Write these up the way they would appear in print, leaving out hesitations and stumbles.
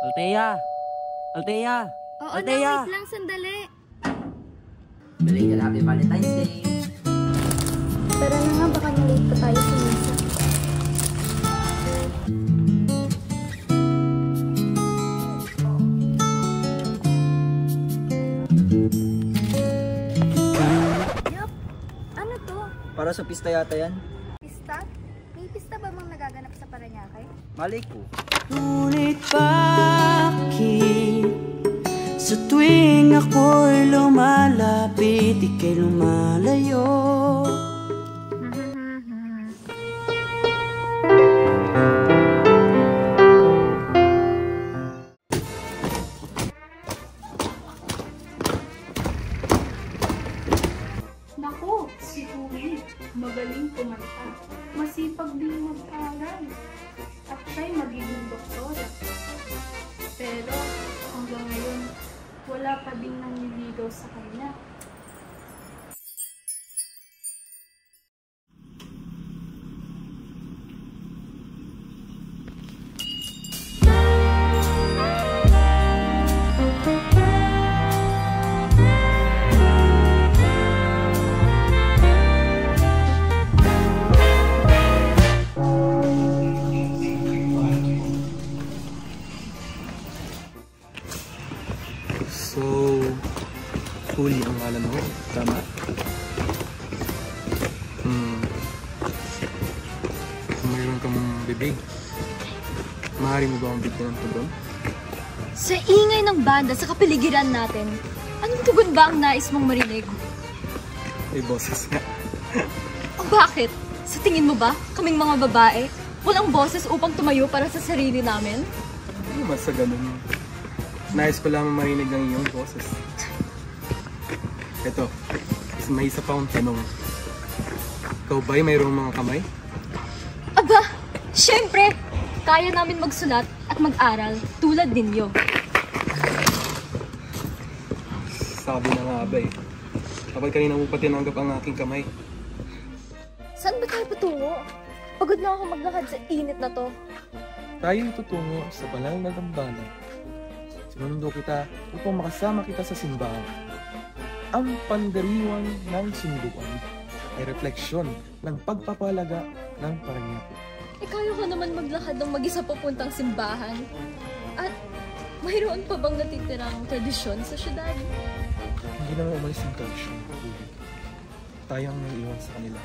Althea! Althea! Oo na, Althea! wait lang, sandali. Belated Happy Valentine's Day! Tara na nga, baka na-late pa tayo sa misa. Yup! Ano to? Para sa pista yata yan. Pista? May pista ba mang nagaganap sa Paranaque? Malay ko. Ngunit bakit sa tuwing ako'y lumalapit, ika'y lumalayo? Naku, si Uwi, magaling kumanta. Masipag din mag-aral. At siya'y magiging doktora. Pero hanggang ngayon, wala pa din nanliligaw sa kanya. So, huli ang ngalan mo, tama? Kung mayroon kang bibig, maaari mo ba ang bigyan ng tugon? Sa ingay ng banda sa kapaligiran natin, anong tugon ba ang nais mong marinig? Ay, boses nga. O bakit? Sa tingin mo ba, kaming mga babae, walang boses upang tumayo para sa sarili namin? Ano mas sa ganun? Nais ko lamang marinig ng iyong boses. Ito, may isa pa akong tanong. Ikaw ba'y mayroong mga kamay? Aba, syempre! Kaya namin magsulat at mag-aral tulad ninyo. Sabi na nga ba eh. Kapag kanina mo pa tinanggap ang aking kamay. Saan ba tayo patungo? Pagod na ako maglakad sa init na to. Tayo'y tutungo sa banal na dambana. Sinundo kita upang makasama kita sa simbahan. Ang pandiriwan ng sunduan ay refleksyon ng pagpapalaga ng Paranaque. Kaya ko naman maglakad ng mag-isa papuntang simbahan. At mayroon pa bang natitirang tradisyon sa syudad? Hindi naman umalis ang tradisyon. Tayo ang naiiwan sa kanila.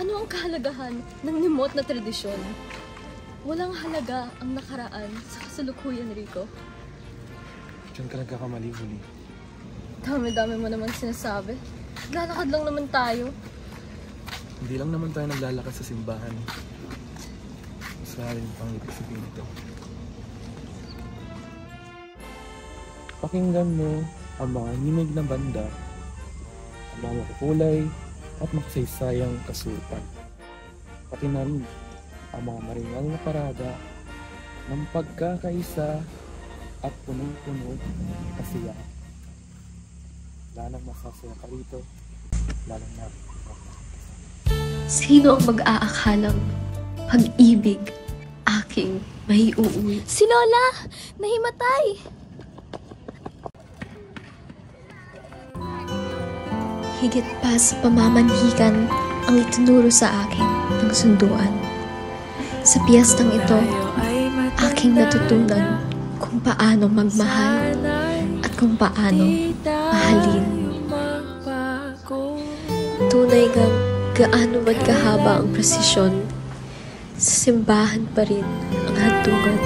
Ano ang kahalagahan ng nimot na tradisyon? Walang halaga ang nakaraan sa kasalukuyan, Rico. Diyan ka nagkakamali, huli. Dami-dami mo naman sinasabi. Lalakad lang naman tayo. Hindi lang naman tayo naglalakad sa simbahan. Mas mahalin pang ibig sabihin ito. Pakinggan mo ang mga nimig na banda, ang mga makukulay at makasaysayang kasultan. Pati na rin ang mga maringal na parada ng pagkakaisa at punong-puno ng kasiyahan. Wala nang masasaya ka rito, lalo na. Sino ang mag-aakalang pag-ibig aking may uuwi? Si Lola! Nahimatay! Higit pa sa pamamanhikan ang itinuro sa akin ng sunduan. Sa piyestang ito, aking natutunan kung paano magmahal at kung paano mahalin. Tunay ngang gaano man kahaba ang presisyon, sa simbahan pa rin ang hantungan.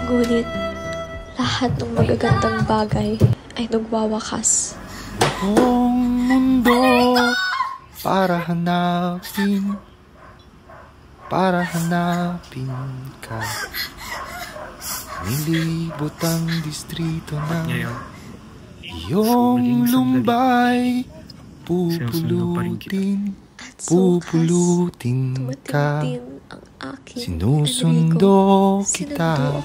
Ngunit, lahat ng magagandang bagay ay nagwawakas. Buong mundo para hanapin ka. Nilibot ang distrito ng iyong lumbay. Pupulutin ka. Sinusundo kita.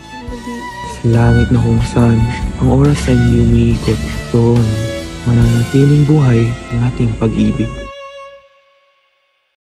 Sa langit na kung saan ang oras ay umiikot, doon mananatiling buhay ang ating pag-ibig.